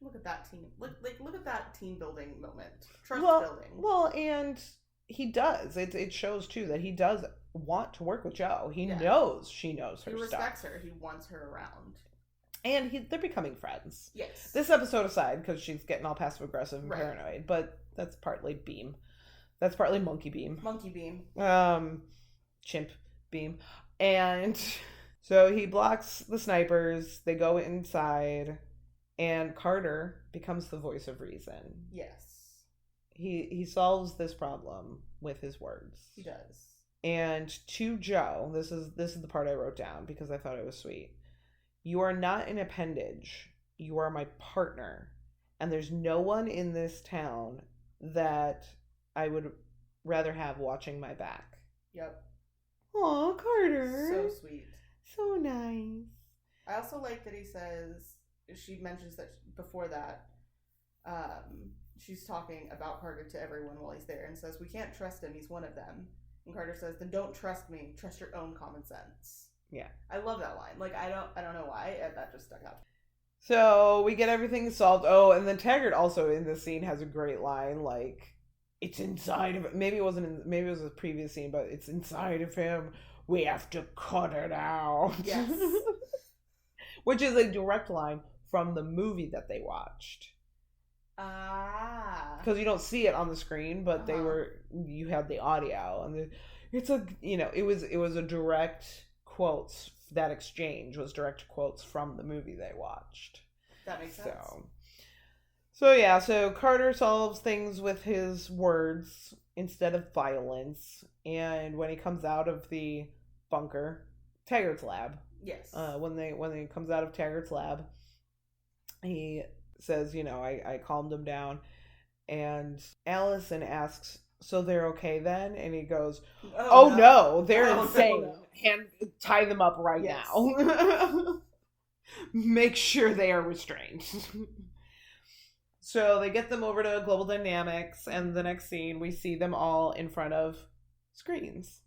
Look at that team. Look at that team building moment. Trust building. Well, and he does. It shows too that he does want to work with Joe. He knows she knows her stuff. He respects her. He wants her around. And they're becoming friends. Yes. This episode aside, because she's getting all passive aggressive and paranoid, but that's partly Beam. That's partly Monkey Beam. Monkey Beam. Chimp Beam. And so he blocks the snipers. They go inside, and Carter becomes the voice of reason. Yes. He solves this problem with his words. He does. And to Joe, this is the part I wrote down because I thought it was sweet. You are not an appendage. You are my partner. And there's no one in this town that I would rather have watching my back. Yep. Aw, Carter. So sweet. So nice. I also like that he says, she mentions that before that, she's talking about Carter to everyone while he's there and says, we can't trust him. He's one of them. And Carter says, then don't trust me. Trust your own common sense. Yeah. I love that line. Like, I don't know why. That just stuck out. So we get everything solved. Oh, and then Taggart also in this scene has a great line, like, it's inside of it. Maybe it was a previous scene, but it's inside of him. We have to cut it out. Yes. Which is a direct line from the movie that they watched. Because you don't see it on the screen, but you had the audio, and it was a direct quotes. That exchange was direct quotes from the movie they watched. That makes sense. So Carter solves things with his words instead of violence, and when he comes out of the bunker, Taggart's lab. Yes. When he comes out of Taggart's lab, he says, I calmed him down, and Allison asks, so they're okay then? And he goes, oh no, they're insane. No. And tie them up right now. Make sure they are restrained. So they get them over to Global Dynamics, and the next scene we see them all in front of screens.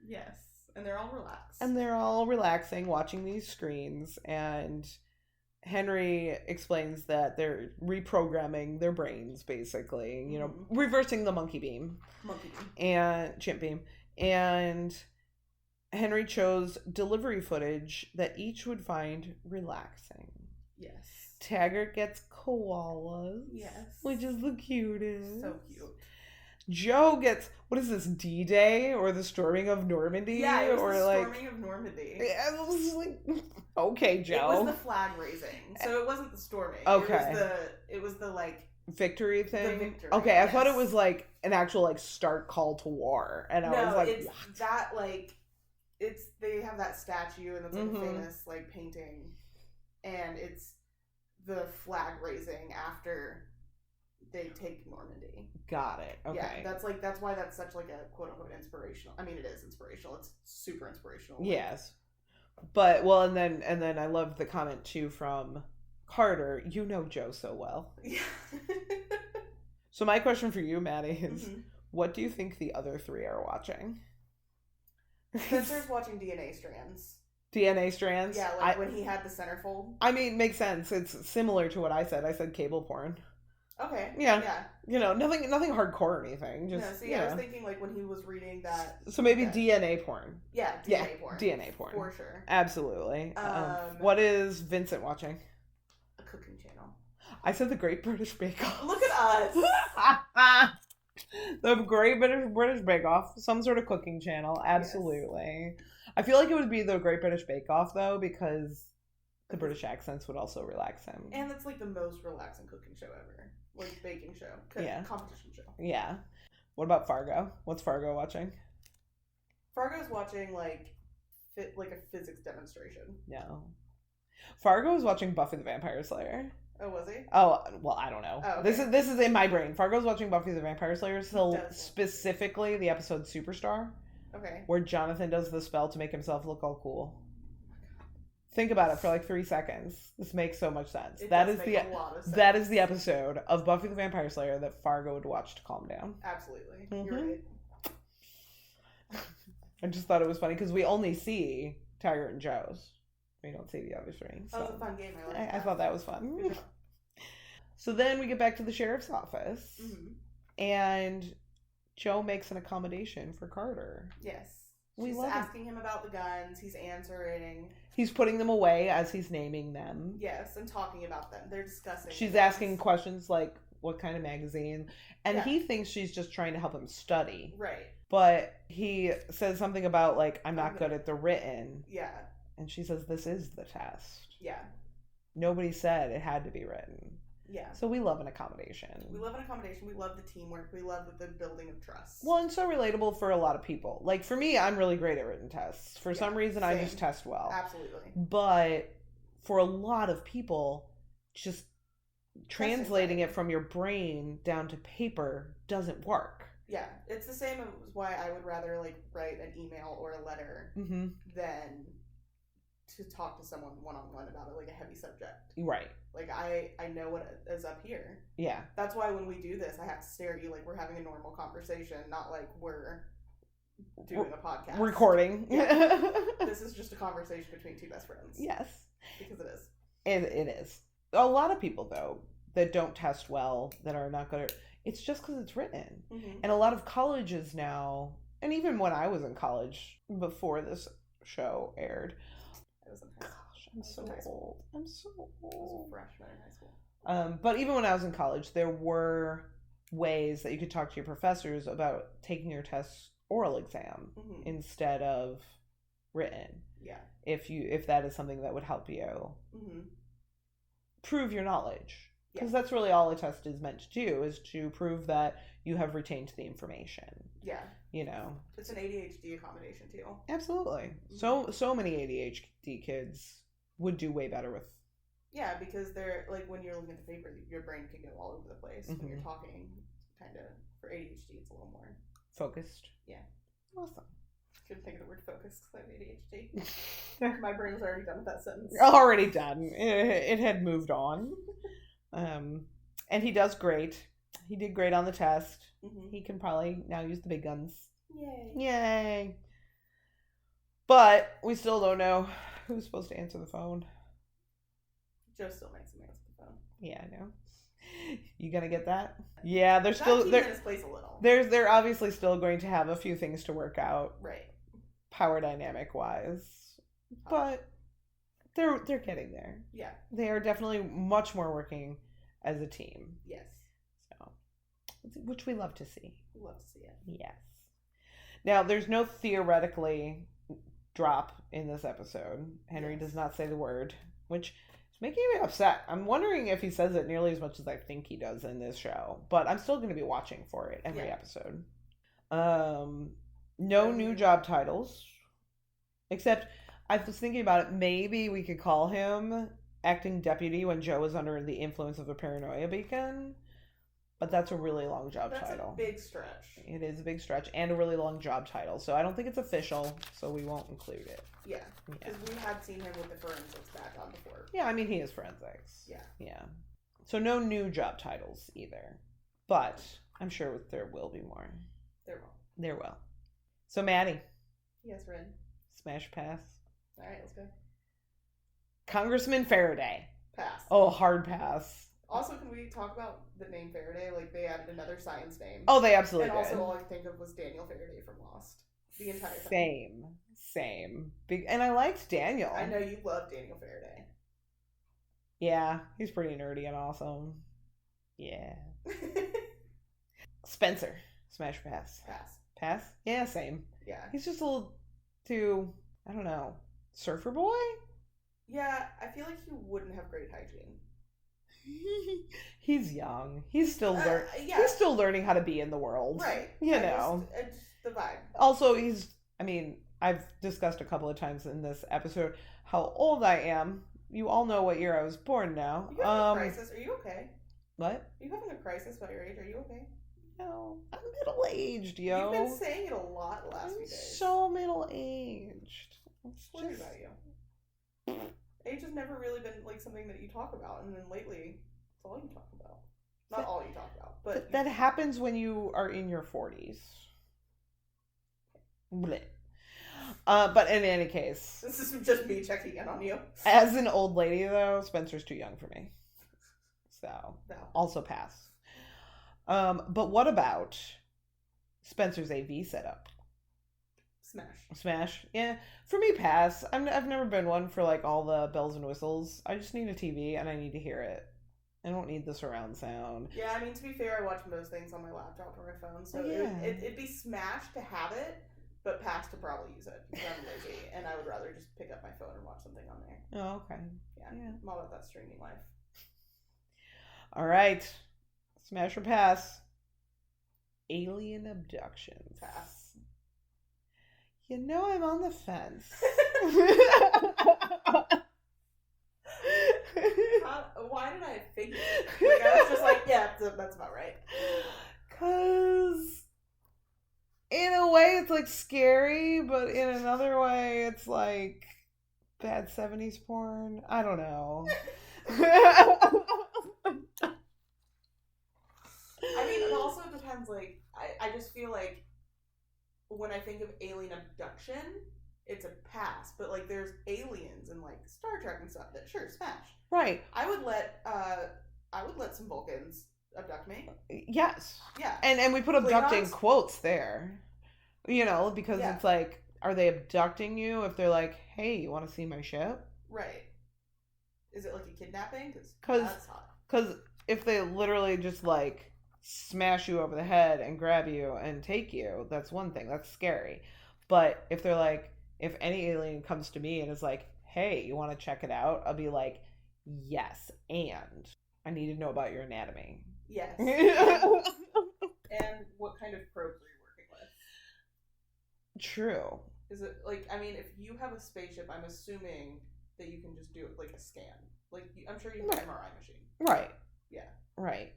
Yes, and they're all relaxed. And they're all relaxing, watching these screens, and Henry explains that they're reprogramming their brains, basically, reversing the monkey beam and chimp beam. And Henry chose delivery footage that each would find relaxing. Yes. Taggart gets koalas. Yes. Which is the cutest. So cute. Joe gets, what is this, D-Day or the storming of Normandy? Yeah, it was the storming of Normandy. It was like, okay, Joe. It was the flag raising, so it wasn't the storming. Okay. It was the like victory thing. The victory. Okay, I thought it was like an actual like start call to war, and I was like, it's what? That like, they have that statue and it's like a famous like painting, and it's the flag raising after they take Normandy. Got it. Okay. Yeah, that's why that's such like a quote unquote inspirational. I mean, it is inspirational. It's super inspirational. Yes. But and then I loved the comment too from Carter, you know Joe so well. Yeah. So my question for you, Maddie, is what do you think the other three are watching? Spencer's watching DNA Strands. DNA Strands? Yeah, when he had the centerfold. I mean, makes sense. It's similar to what I said. I said cable porn. Okay. Yeah. Yeah. You know, nothing hardcore or anything. Just, No, see, I was thinking like when he was reading that. So maybe DNA porn. Yeah, DNA porn. DNA porn. For sure. Absolutely. What is Vincent watching? A cooking channel. I said the Great British Bake Off. Look at us. The Great British Bake Off. Some sort of cooking channel. Absolutely. Yes. I feel like it would be the Great British Bake Off, though, because the British accents would also relax him. And it's like the most relaxing cooking show ever. Like baking show. Competition show. Yeah. What about Fargo? What's Fargo watching? Fargo's watching like a physics demonstration. No. Fargo is watching Buffy the Vampire Slayer. Oh, was he? Oh, well, I don't know. Oh, okay. This is in my brain. Fargo's watching Buffy the Vampire Slayer, so specifically the episode Superstar. Okay. Where Jonathan does the spell to make himself look all cool. Think about it for like 3 seconds. This makes so much sense. That is the episode of Buffy the Vampire Slayer that Fargo would watch to calm down. Absolutely. Mm-hmm. You're right. I just thought it was funny because we only see Tiger and Joe's. We don't see the other three. So. Oh, it was a fun game. I thought that was fun. So then we get back to the sheriff's office. Mm-hmm. And Joe makes an accommodation for Carter. Yes. She's asking him about the guns. He's answering. He's putting them away as he's naming them. Yes, and talking about them. They're discussing. She's asking questions like, what kind of magazine? And he thinks she's just trying to help him study. Right. But he says something about, like, I'm not good at the written. Yeah. And she says, this is the test. Yeah. Nobody said it had to be written. Yeah. So we love an accommodation. We love the teamwork. We love the building of trust. Well, and so relatable for a lot of people. Like, for me, I'm really great at written tests. For some reason, I just test well. Absolutely. But for a lot of people, just translating it from your brain down to paper doesn't work. Yeah. It's the same as why I would rather, like, write an email or a letter than to talk to someone one-on-one about it, like a heavy subject. Right. Like, I know what is up here. Yeah. That's why when we do this, I have to stare at you like we're having a normal conversation, not like we're doing a podcast. Recording. Yeah. This is just a conversation between two best friends. Yes. Because it is. It is. A lot of people, though, that don't test well, that are not good at... It's just because it's written. Mm-hmm. And a lot of colleges now, and even when I was in college, before this show aired... Gosh, I'm so old. I'm so old. I was a freshman in high school. But even when I was in college, there were ways that you could talk to your professors about taking your test oral exam instead of written. Yeah. If that is something that would help you prove your knowledge. Because that's really all a test is meant to do, is to prove that you have retained the information. Yeah. You know. It's an ADHD accommodation, too. Absolutely. Mm-hmm. So many ADHD kids would do way better with... Yeah, because they're, like, when you're looking at the paper, your brain can go all over the place. When you're talking, kind of, for ADHD, it's a little more... Focused. Yeah. Awesome. Couldn't think of the word focused because I have ADHD. My brain was already done with that sentence. Already done. It had moved on. And he does great. He did great on the test. Mm-hmm. He can probably now use the big guns. Yay. Yay. But we still don't know who's supposed to answer the phone. Joe still makes him answer the phone. Yeah, I know. You gonna get that? Yeah, they're still... They're in his place a little. They're obviously still going to have a few things to work out. Right. Power dynamic wise. But they're getting there. Yeah. They are definitely much more working as a team. Yes. So, which we love to see. We love to see it. Yes. Now, there's no theoretically drop in this episode. Henry does not say the word, which is making me upset. I'm wondering if he says it nearly as much as I think he does in this show, but I'm still going to be watching for it every episode. No new job titles, except I was thinking about it. Maybe we could call him acting deputy when Joe is under the influence of a paranoia beacon. But that's a really long job title. That's a big stretch. It is a big stretch and a really long job title. So I don't think it's official, so we won't include it. Yeah. Because we had seen him with the forensics background before. Yeah, I mean, he is forensics. Yeah. Yeah. So no new job titles either. But I'm sure there will be more. There will. So Maddie. Yes, Rin. Smash pass. All right, let's go. Congressman Faraday. Pass. Oh, hard pass. Also, can we talk about the name Faraday? Like, they added another science name. Oh, they absolutely And also, did. all I could think of was Daniel Faraday from Lost. The entire time. Same. And I liked Daniel. I know you love Daniel Faraday. Yeah, he's pretty nerdy and awesome. Yeah. Spencer. Smash or pass? Pass? Yeah, same. Yeah. He's just a little too, I don't know, surfer boy? Yeah, I feel like he wouldn't have great hygiene. He's young. He's still yeah. He's still learning how to be in the world. Right. You know. Just the vibe. Also, I've discussed a couple of times in this episode how old I am. You all know what year I was born now. You having a crisis? Are you okay? What? Are you having a crisis about your age? Are you okay? No, I'm middle-aged, yo. You've been saying it a lot the last few days. So middle-aged. What about you? Age has never really been like something that you talk about, and then lately, it's all you talk about. Not all you talk about, but that happens when you are in your 40s. Blech. But in any case, this is just me checking in on you. As an old lady, though, Spencer's too young for me. So, no. Also pass. But what about Spencer's AV setup? Smash. Yeah. For me, pass. I've never been one for like all the bells and whistles. I just need a TV and I need to hear it. I don't need the surround sound. Yeah, I mean, to be fair, I watch most things on my laptop or my phone, so it'd be smash to have it, but pass to probably use it because I'm lazy and I would rather just pick up my phone and watch something on there. Oh, okay. Yeah. I'm all about that streaming life. All right. Smash or pass? Alien abductions. Pass. You know, I'm on the fence. Why did I figure it? Like, I was just like, yeah, that's about right. Because in a way it's like scary, but in another way it's like bad 70s porn. I don't know. I mean, it also depends, like, I just feel like when I think of alien abduction, it's a pass, but like there's aliens and like Star Trek and stuff that sure smash. Right. I would let some Vulcans abduct me. Yes. Yeah. And we put abducting quotes there. You know, because it's like, are they abducting you if they're like, hey, you want to see my ship? Right. Is it like a kidnapping? Because that's hot. Because if they literally just like smash you over the head and grab you and take you, that's one thing. That's scary. But if they're like, if any alien comes to me and is like, hey, you want to check it out? I'll be like, yes, and I need to know about your anatomy. Yes. And what kind of probes are you working with? True. Is it like, I mean, if you have a spaceship, I'm assuming that you can just do it like a scan. Like, I'm sure you have an MRI machine. Right. Yeah. Right.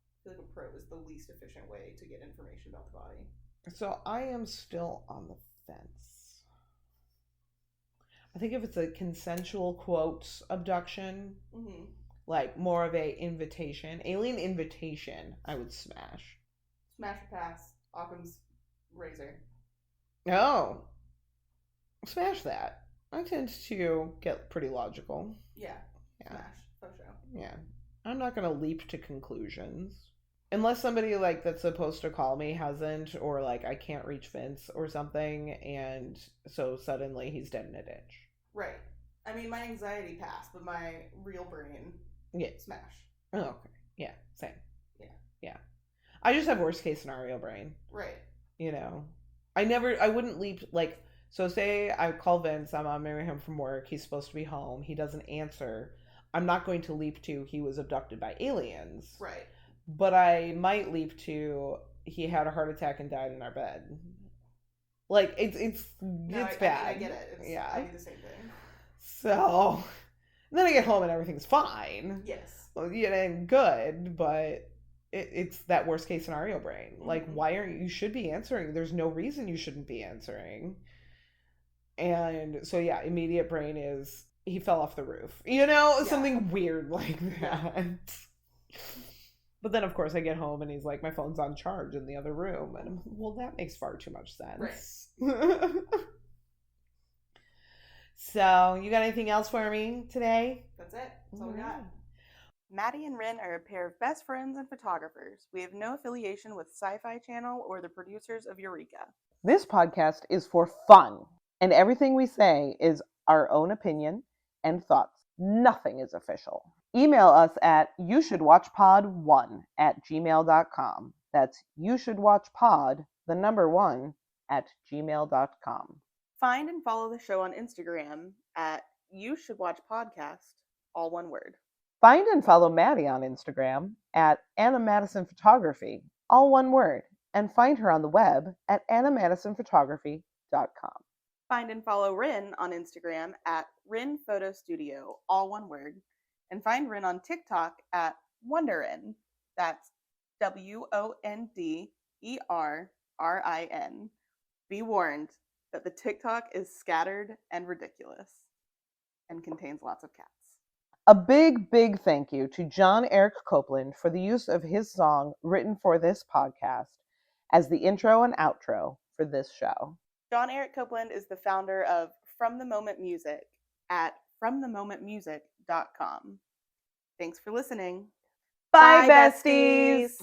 I feel like a probe is the least efficient way to get information about the body. So I am still on the fence. I think if it's a consensual quotes abduction, like more of a invitation, alien invitation, I would smash. Smash or pass. Occam's razor. Oh. Smash that. I tend to get pretty logical. Yeah. Smash. For sure. Yeah. I'm not going to leap to conclusions. Unless somebody like that's supposed to call me hasn't, or like I can't reach Vince or something, and so suddenly he's dead in a ditch. Right. I mean, my anxiety passed, but my real brain, smash. Oh, okay. Yeah. Same. Yeah. Yeah. I just have worst case scenario brain. Right. You know, I wouldn't leap like. So say I call Vince, I'm on my way home from work. He's supposed to be home. He doesn't answer. I'm not going to leap to he was abducted by aliens. Right. But I might leap to he had a heart attack and died in our bed. Like it's bad. I get it. I do the same thing. So then I get home and everything's fine. Yes. Well, and good, but it's that worst case scenario brain. Like, why aren't you should be answering? There's no reason you shouldn't be answering. And so immediate brain is he fell off the roof. Something weird like that. Yeah. But then, of course, I get home and he's like, my phone's on charge in the other room. And I'm like, well, that makes far too much sense. Right. So, you got anything else for me today? That's it. That's all we got. Madi and Rin are a pair of best friends and photographers. We have no affiliation with Sci-Fi Channel or the producers of Eureka. This podcast is for fun, and everything we say is our own opinion and thoughts. Nothing is official. Email us at youshouldwatchpod1@gmail.com. That's youshouldwatchpod, the number 1, @gmail.com. Find and follow the show on Instagram at YouShouldWatchPodcast, all one word. Find and follow Maddie on Instagram at Anna Madison Photography, all one word, and find her on the web at annamadisonphotography.com. Find and follow Rin on Instagram at Rin Photo Studio, all one word, and find Rin on TikTok at Wonderin. That's WONDERRIN. Be warned that the TikTok is scattered and ridiculous and contains lots of cats. A big, big thank you to John Eric Copeland for the use of his song written for this podcast as the intro and outro for this show. John Eric Copeland is the founder of From the Moment Music at fromthemomentmusic.com. Thanks for listening. Bye, besties!